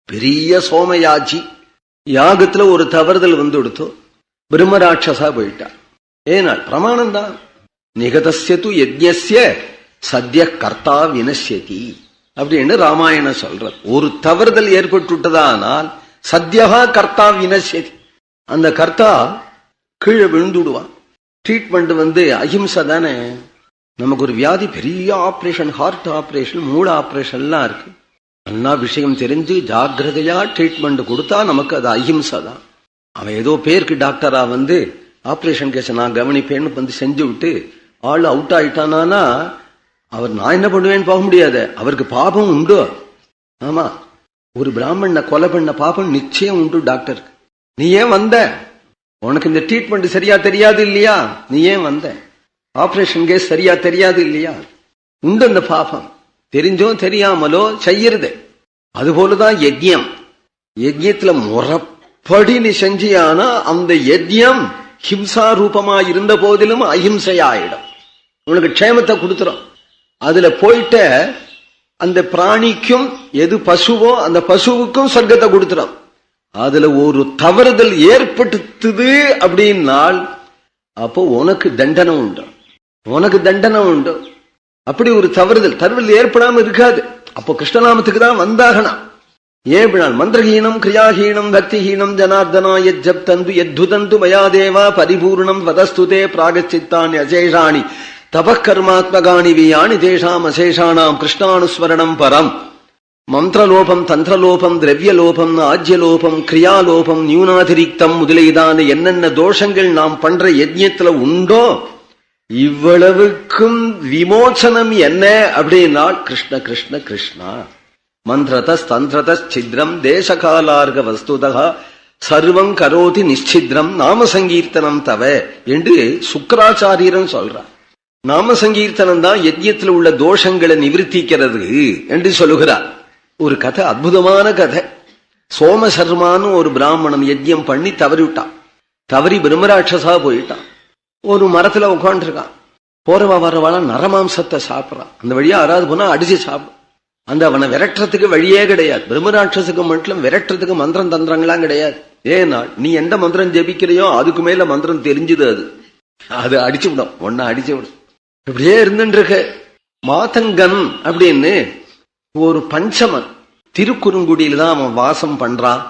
பெரிய சோமயாஜி. யாகத்துல ஒரு தவறுதல் வந்துடுத்தோ பிரம்மராட்சசா போயிட்டா. ஏனால் பிரமாணம் தான். நிகதஸ்யது யஜ்ஞஸ்ய சத்ய கர்த்தா வினஷ்யதி அப்படின்னு ராமாயணம் சொல்ற. ஒரு தவறுதல் ஏற்பட்டுட்டதானால் சத்யகா கர்த்தா வினஷ்யதி, அந்த கர்த்தா கீழே விழுந்துடுவான். ட்ரீட்மெண்ட் அஹிம்சை தானே. நமக்கு ஒரு வியாதி, பெரிய ஆபரேஷன், ஹார்ட் ஆபரேஷன், மூளை ஆபரேஷன்லாம் இருக்கு. நல்லா விஷயம் தெரிஞ்சு ஜாகிரதையா ட்ரீட்மெண்ட் கொடுத்தா நமக்கு அது அஹிம்சை தான். அவன் ஏதோ பேருக்கு டாக்டரா ஆபரேஷன் கேஸ நான் கவனிப்பேன்னு செஞ்சு விட்டு ஆள் அவுட் ஆயிட்டானா அவர் நான் என்ன பண்ணுவேன்னு போக முடியாது. அவருக்கு பாபம் உண்டு. ஆமா, ஒரு பிராமணனை கொலை பண்ண பாபம் நிச்சயம் உண்டு டாக்டருக்கு. நீ ஏன் வந்த? உனக்கு இந்த ட்ரீட்மெண்ட் சரியா தெரியாது இல்லையா? நீ ஏன் வந்த? ஆபரேஷன் கேஸ் சரியா தெரியாது இல்லையா? உண்டு அந்த பாபம். தெரிஞ்சோ தெரியாமலோ செய்யறது. அதுபோலதான் யஜ்யம். யஜ்யத்துல முறப்படி நீ செஞ்சியானா அந்த யஜ்யம் ஹிம்சா ரூபமா இருந்த போதிலும் அஹிம்சையாயிடும். உனக்கு க்ஷேமத்தை கொடுத்துரும். அதுல போயிட்ட அந்த பிராணிக்கும் எது பசுவோ அந்த பசுவுக்கும் சொர்க்கத்தை கொடுத்துரும். அதுல ஒரு தவறுதல் ஏற்படுத்துது அப்படின்னால் அப்போ உனக்கு தண்டனை உண்டு, உனக்கு தண்டனை உண்டு. அப்படி ஒரு தவறுதல் ஏற்படாம இருக்காது. அப்போ கிருஷ்ணநாமத்துக்கு தான் வந்தாகணும். ஏன் மந்திரஹீனம் கிரியாஹீனம் பக்திஹீனம் ஜனார்தனா யஜ்ஜப் தந்து யத்துதந்து மயாதேவா பரிபூர்ணம் வதஸ்துதே பிராகச்சித்தானி அசேஷாணி தபக்கர்மாத்மகாணி வியானி தேஷாம் அசேஷானாம் கிருஷ்ணானுஸ்மரணம் பரம். மந்திரலோபம், தந்திரலோபம், திரவியலோபம், ஆஜ்யலோபம், கிரியாலோபம், நியூனாதிரிக்தம் முதலியதான என்னென்ன தோஷங்கள் நாம் பண்ற யஜ்ஞத்துல உண்டோ இவ்வளவுக்கும் விமோசனம் என்ன அப்படின்னால் கிருஷ்ண கிருஷ்ண கிருஷ்ணா. மந்திரதஸ் தந்திரதஸ் சித்ரம் தேசகாலார்க வஸ்துதா சர்வம் கரோதி நிச்சித்ரம் நாம சங்கீர்த்தனம் தவ என்று சுக்கராச்சாரியரும் சொல்றார். நாம சங்கீர்த்தனம் தான் யஜ்யத்தில் உள்ள தோஷங்களை நிவர்த்திக்கிறது என்று சொல்லுகிறார். ஒரு கதை, அற்புதமான கதை. சோமசர்மான்னு ஒரு பிராமணன் யஜ்யம் பண்ணி தவறிவிட்டான். தவறி பிரம்மராட்சசா போயிட்டான். ஒரு மரத்துல உட்காந்துருக்கான். போறவா வரவாளா நரமாம்சத்தை சாப்பிடறான். அந்த வழியா யாராவது போனா அடிச்சு சாப்பிடும். அந்த அவனை விரட்டுறதுக்கு வழியே கிடையாது. பிரம்மராட்சசுக்கு மட்டும் விரட்டுறதுக்கு மந்திரம் தந்திரங்களாம் கிடையாது. ஏன்னா நீ எந்த மந்திரம் ஜெபிக்கிறையோ அதுக்கு மேல மந்திரம் தெரிஞ்சுது. அது அடிச்சு விடும், ஒன்னா அடிச்சு விடும். இப்படியே இருந்துருக்கு. மாதங்கன் அப்படின்னு ஒரு பஞ்சமன் திருக்குறுங்குடியில தான் அவன் வாசம் பண்றான்.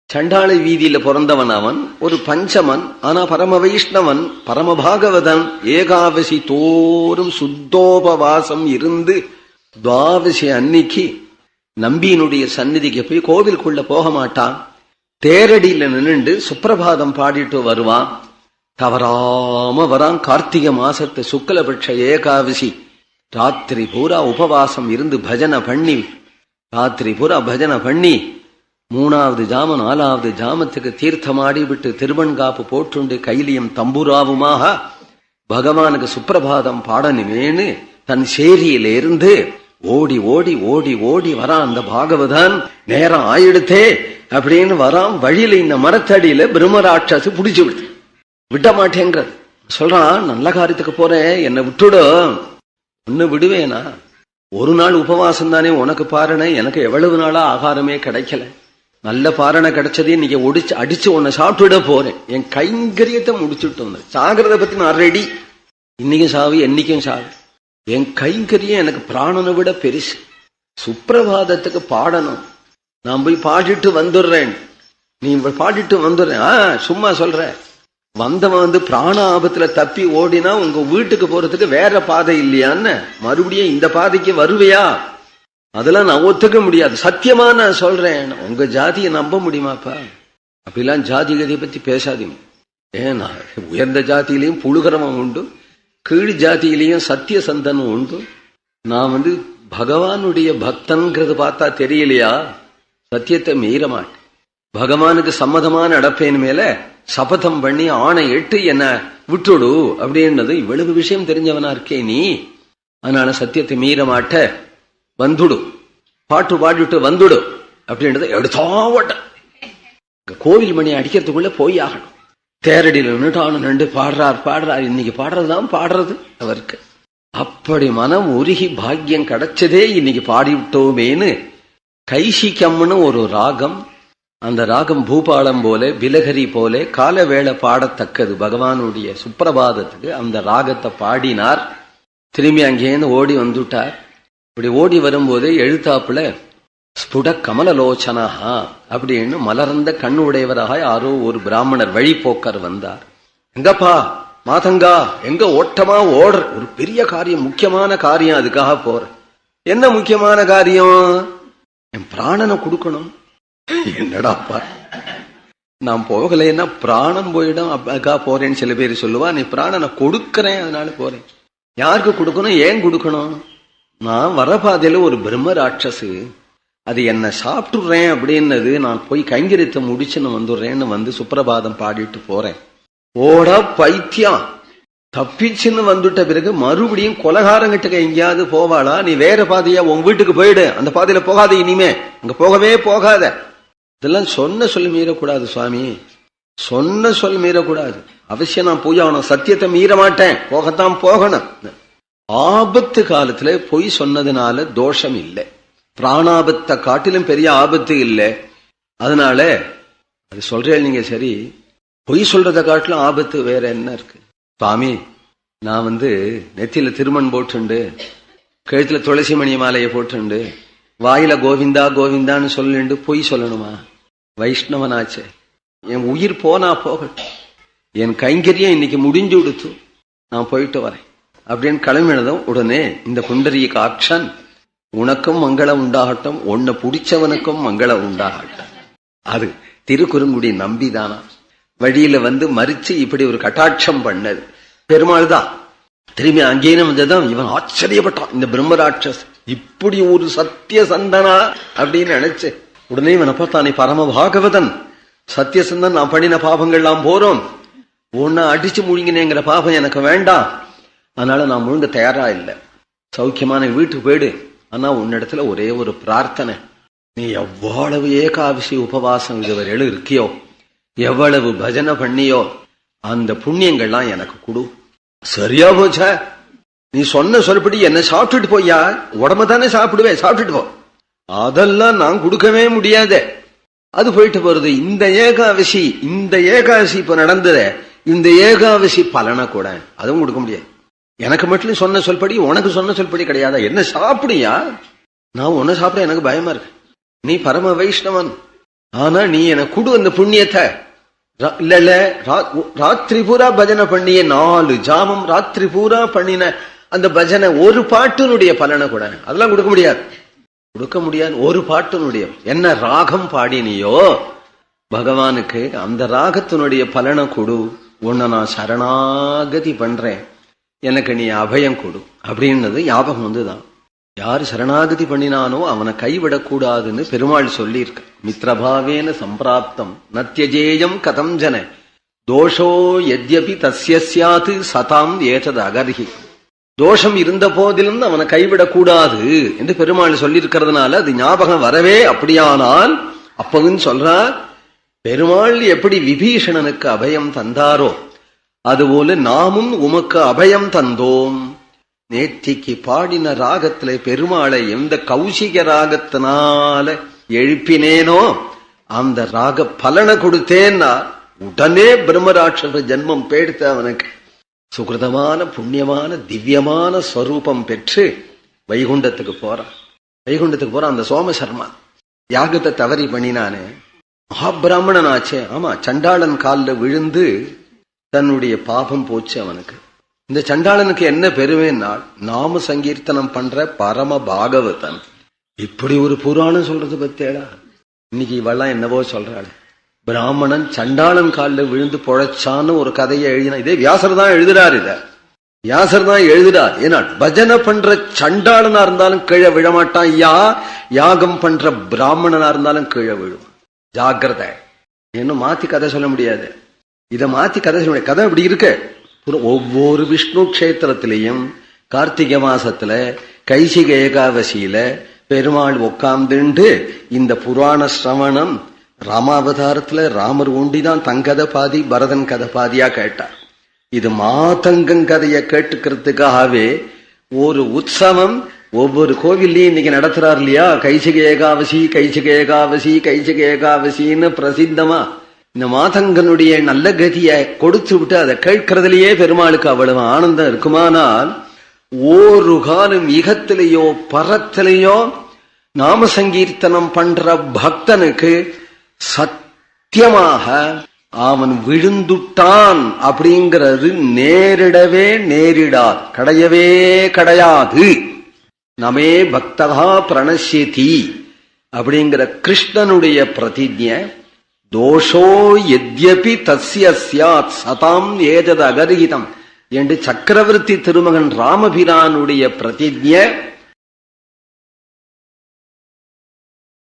சண்டாளி வீதியில பிறந்தவன் அவன். ஒரு பஞ்சமன், ஆனா பரம வைஷ்ணவன், பரமபாகவதன். ஏகாதசி தோறும் சுத்தோபவாசம் இருந்து துவாதசி அன்னைக்கு நம்பியினுடைய சந்நிதிக்கு போய் கோவிலுக்குள்ள போக மாட்டான். தேரடியில நின்னுண்டு சுப்பிரபாதம் பாடிட்டு வருவான். தவறாம வரான். கார்த்திகை மாசத்து சுக்லபட்ச ஏகாதசி ராத்திரி பூரா உபவாசம் இருந்து பஜனை பண்ணி, ராத்திரி பூரா பஜனை பண்ணி 3வது ஜாம 4வது ஜாமத்துக்கு தீர்த்தமாடி விட்டு திருவண்காப்பு போட்டுண்டு கைலியம் தம்புராவுமாக பகவானுக்கு சுப்பிரபாதம் பாடணுமேனு தன் சேரியில இருந்து ஓடி ஓடி ஓடி ஓடி வரான். அந்த பாகவதான் நேரம் ஆயிடுத்தே அப்படின்னு வரான். வழியில இந்த மரத்தடியில பிரம்மராட்சசு புடிச்சு விட்ட மாட்டேங்கிறது. சொல்றான், நல்ல காரியத்துக்கு போறேன், என்னை விட்டுடும். ஒன்னு விடுவேனா? ஒரு நாள் உபவாசம் தானே உனக்கு பாரணை. எனக்கு எவ்வளவு நாளா ஆகாரமே கிடைக்கல. நல்ல பாரணை கிடைச்சதே நீங்க அடிச்சு உன்னை சாப்பிட்டுட போறேன். என் கைங்கரியத்தை முடிச்சுட்டு வந்தேன். சாகிறத பத்தி நான் ரெடி. இன்னைக்கும் சாவு, என்னைக்கும் சாவு. என் கைங்கரியம் எனக்கு பிராணனை விட பெருசு. சுப்பிரபாதத்துக்கு பாடணும். நான் போய் பாடிட்டு வந்துடுறேன். நீ பாடிட்டு வந்துடுறேன். சும்மா சொல்ற. வந்தவன் பிராண ஆபத்துல தப்பி ஓடினா உங்க வீட்டுக்கு போறதுக்கு வேற பாதை இல்லையான்னு மறுபடியும் இந்த பாதைக்கு வருவையா? அதெல்லாம் நான் ஒத்துக்க முடியாது. சத்தியமா நான் சொல்றேன். உங்க ஜாதியை நம்ப முடியுமாப்பா? அப்படிலாம் ஜாதி கதியை பத்தி பேசாதீங்க. ஏன்னா உயர்ந்த ஜாதியிலையும் புழுகிறவன் உண்டு, கீழ் ஜாதியிலையும் சத்திய சந்தனும் உண்டு. நான் பகவானுடைய பக்தன்கிறது பார்த்தா தெரியலையா? சத்தியத்தை மீற மாட்டேன். பகவானுக்கு சம்மதமான நடப்பேன் மேல சபதம் பண்ணி ஆணை எட்டு என்ன விட்டுடு அப்படின்றது. இவ்வளவு விஷயம் தெரிஞ்சவனா இருக்கே நீ. அதனால சத்தியத்தை மீற மாட்ட, வந்துடு, பாட்டு பாடிட்டு வந்துடு அப்படின்றது எடுத்தா ஓட்ட. கோவில் மணி அடிக்கிறதுக்குள்ள போய் ஆகணும். தேரடியில் நின்றுட்டானு நின்று பாடுறார். இன்னைக்கு பாடுறதுதான் பாடுறது அவருக்கு. அப்படி மனம் உருகி பாக்கியம் கிடைச்சதே இன்னைக்கு பாடிவிட்டோமேன்னு கைசிக்கம்னு ஒரு ராகம். அந்த ராகம் பூபாலம் போல பிலகரி போல காலவேளை பாடத்தக்கது. பகவானுடைய சுப்பிரபாதத்துக்கு அந்த ராகத்தை பாடினார். திரும்பி அங்கேருந்து ஓடி வந்துட்டார். இப்படி ஓடி வரும்போது எழுத்தாப்புல ஸ்புட கமலலோச்சனஹா அப்படின்னு மலர்ந்த கண்ணு உடையவராக யாரோ ஒரு பிராமணர் வழிபோக்கர் வந்தார். எங்கப்பா மாதங்கா, எங்க ஓட்டமா ஓடுற? ஒரு பெரிய காரியம், முக்கியமான காரியம், அதுக்காக போற. என்ன முக்கியமான காரியம்? என் பிராணனை கொடுக்கணும். என்னடாப்பா, நான் போகலைன்னா பிராணம் போயிடும், அதுக்காக போறேன்னு சில பேர் சொல்லுவா. நீ பிராணனை கொடுக்கறேன், அதனால போறேன். யாருக்கு கொடுக்கணும், ஏன் கொடுக்கணும்? நான் வரபாதையில ஒரு பிரம்ம ராட்சசு, அது என்ன சாப்பிட்டுறேன் அப்படின்னது. நான் போய் கைங்கரியத்தை முடிச்சுன்னு வந்துடுறேன்னு வந்து சுப்பிரபாதம் பாடிட்டு போறேன். ஓடா பைத்தியம், தப்பிச்சுன்னு வந்துட்ட பிறகு மறுபடியும் கொலகாரங்கிட்ட எங்கேயாவது போவாளா? நீ வேற பாதையா உங்க வீட்டுக்கு போயிடு, அந்த பாதையில போகாத, இனிமே அங்க போகவே போகாத. இதெல்லாம் சொன்ன சொல் மீறக்கூடாது சுவாமி, சொன்ன சொல் மீறக்கூடாது. அவசியம் நான் பூஜை ஆகணும், சத்தியத்தை மீற மாட்டேன், போகத்தான் போகணும். ஆபத்து காலத்துல பொய் சொன்னதுனால தோஷம் இல்லை, பிராணாபத்தை காட்டிலும் பெரிய ஆபத்து இல்லை. அதனால அது சொல்றேன் நீங்க சரி, பொய் சொல்றதை காட்டிலும் ஆபத்து வேற என்ன இருக்கு? சுவாமி, நான் நெத்தியில திருமண் போட்டுண்டு, கழுத்துல துளசி மணி மாலையை போட்டுண்டு, வாயில கோவிந்தா கோவிந்தான்னு சொல்லிண்டு பொய் சொல்லணுமா? வைஷ்ணவனாச்சே, என் உயிர் போனா போகட்டும், என் கைங்கரியம் இன்னைக்கு முடிஞ்சு கொடுத்து நான் போயிட்டு வரேன் அப்படின்னு கிளம்பினதும் உடனே இந்த புண்டரீகாட்சன், உனக்கும் மங்களம் உண்டாகட்டும், உன்னை பிடிச்சவனுக்கும் மங்களம் உண்டாகட்டும். அது திருக்குறுங்குடி நம்பிதானா வழியில மறிச்சு இப்படி ஒரு கட்டாட்சம் பண்ணது பெருமாள் தான். திரும்பி அங்கேயும் வந்ததும் இவன் ஆச்சரியப்பட்டான். இந்த பிரம்மராட்சஸ் இப்படி ஒரு சத்திய சந்தனா அப்படின்னு நினைச்சு உடனே இவனை பார்த்தா, நீ பரம பாகவதன், சத்தியசந்தன், நான் பண்ணின பாபங்கள்லாம் போறோம், உன்னை அடிச்சு முழுங்கினேங்கிற பாபம் எனக்கு வேண்டாம், அதனால நான் முழுங்க தயாரா இல்லை, சௌக்கியமான வீட்டுக்கு போயிடு. ஆனா உன்னிடத்துல ஒரே ஒரு பிரார்த்தனை, நீ எவ்வளவு ஏகாதசி உபவாசம் இதுவரையிலும் இருக்கியோ, எவ்வளவு பஜனை பண்ணியோ, அந்த புண்ணியங்கள்லாம் எனக்கு கொடு. சரியா போச்சா? நீ சொன்ன சொல்படி என்ன சாப்பிட்டுட்டு போய்யா, உடம்பு தானே சாப்பிடுவேன், சாப்பிட்டுட்டு போ. அதெல்லாம் நான் கொடுக்கவே முடியாது, அது போயிட்டு போறது. இந்த ஏகாதசி இப்ப நடந்ததே, இந்த ஏகாதசி பலனை கூட அதுவும் கொடுக்க முடியாது. எனக்கு மட்டும் சொன்ன சொல்படி, உனக்கு சொன்ன சொல்படி கிடையாதா? என்ன சாப்பிடுயா? நான் உன்ன சாப்பிட எனக்கு பயமா இருக்கு. நீ பரம வைஷ்ணவன், ஆனா நீ எனக்கு கொடு அந்த புண்ணியத்தை. இல்ல ராத்திரி பூரா பஜனை பண்ணிய 4 ஜாமம் ராத்திரி பூரா பண்ணின அந்த பஜனை ஒரு பாட்டினுடைய பலனை கூட அதெல்லாம் கொடுக்க முடியாது, கொடுக்க முடியாது. ஒரு பாட்டினுடைய என்ன ராகம் பாடினியோ பகவானுக்கு, அந்த ராகத்தினுடைய பலனை கொடு. உன்னை நான் சரணாகதி பண்றேன், எனக்கு நீ அபயம் கொடு அப்படின்னது ஞாபகம் வந்துதான். யாரு சரணாகதி பண்ணினானோ அவனை கைவிடக்கூடாதுன்னு பெருமாள் சொல்லியிருக்க. மித்ரபாவேன சம்பிராப்தம் நத்தியஜேயம் கதம் ஜன தோஷோ யத்யபி தஸ்ய ஸ்யாத் சதாம் ஏதது அகர்ஹி. தோஷம் இருந்த போதிலும் அவனை கைவிடக்கூடாது என்று பெருமாள் சொல்லியிருக்கிறதுனால அது ஞாபகம் வரவே. அப்படியானால் அப்பவும் சொல்றார், பெருமாள் எப்படி விபீஷணனுக்கு அபயம் தந்தாரோ அதுபோல நாமும் உமக்கு அபயம் தந்தோம். நேத்திக்கு பாடின ராகத்திலே பெருமாளை எந்த கௌசிக ராகத்தினால எழுப்பினேனோ அந்த ராக பலனை கொடுத்தேன்னா உடனே பிரம்மராட்சச ஜன்மம் பேடுத்த அவனுக்கு சுகிருதமான புண்ணியமான திவ்யமான ஸ்வரூபம் பெற்று வைகுண்டத்துக்கு போறான். வைகுண்டத்துக்கு போறான். அந்த சோமசர்மா யாகத்தை தவறி பண்ணினானே, மகாபிராமணன் ஆச்சே. ஆமா, சண்டாளன் காலில் விழுந்து தன்னுடைய பாபம் போச்சு அவனுக்கு. இந்த சண்டாளனுக்கு என்ன பெருமைனால் நாம சங்கீர்த்தனம் பண்ற பரம பாகவதன். இப்படி ஒரு புராணம் சொல்றது பத்தேடா. இன்னைக்கு இவெல்லாம் என்னவோ சொல்றாள், பிராமணன் சண்டாளன் காலில் விழுந்து பொழைச்சான்னு ஒரு கதையை எழுதினா. இதே வியாசர் தான் எழுதுறாரு, இத வியாசர் தான் எழுதுறார். ஏன்னா பஜனை பண்ற சண்டாளனா இருந்தாலும் கீழே விழமாட்டான், யாகம் பண்ற பிராமணனா இருந்தாலும் கீழே விழுவான். ஜாக்கிரதை. இன்னும் மாத்தி கதை சொல்ல முடியாது, இதை மாத்தி கதை சொல்ல முடியாது. கதை இப்படி இருக்கு. ஒவ்வொரு விஷ்ணு கஷேத்திரத்திலையும் கார்த்திகை மாசத்துல கைசிக ஏகாதசியில பெருமாள் உட்கார்ந்துண்டு இந்த புராண சிரவணம் ராமாவதாரத்துல ராமர் ஒண்டிதான் தங்கதை பாதி பரதன் கதை பாதியா கேட்டார். இது மாதங்கன் கதையை கேட்டுக்கிறதுக்காகவே ஒரு உற்சவம் ஒவ்வொரு கோவில்லையும் இன்னைக்கு நடத்துறாரு இல்லையா, கைசிக ஏகாவசி கைசிக ஏகாவசி கைசிக ஏகாவசின்னு பிரசித்தமா இந்த மாதங்கனுடைய நல்ல கதியை கொடுத்து விட்டு அதை கேட்கறதுலயே பெருமாளுக்கு அவ்வளவு ஆனந்தம் இருக்குமானால், ஒரு காலம் இகத்திலேயோ பரத்திலேயோ நாம சங்கீர்த்தனம் பண்ற பக்தனுக்கு சத்தியமாக அவன் விழுந்துட்டான் அப்படிங்கிறது நேரிடவே நேரிடாது, கிடையவே கிடையாது. நமே பக்தகா பிரணஷ்யதி அப்படிங்கிற கிருஷ்ணனுடைய பிரதிஜ்ஞை, தோஷோ யத்யபி தஸ்ய ஸ்யாத் சதாம் ஏதத் அகர்ஹிதம் என்று சக்கரவர்த்தி திருமகன் ராமபிரானுடைய பிரதிஜ்ஞை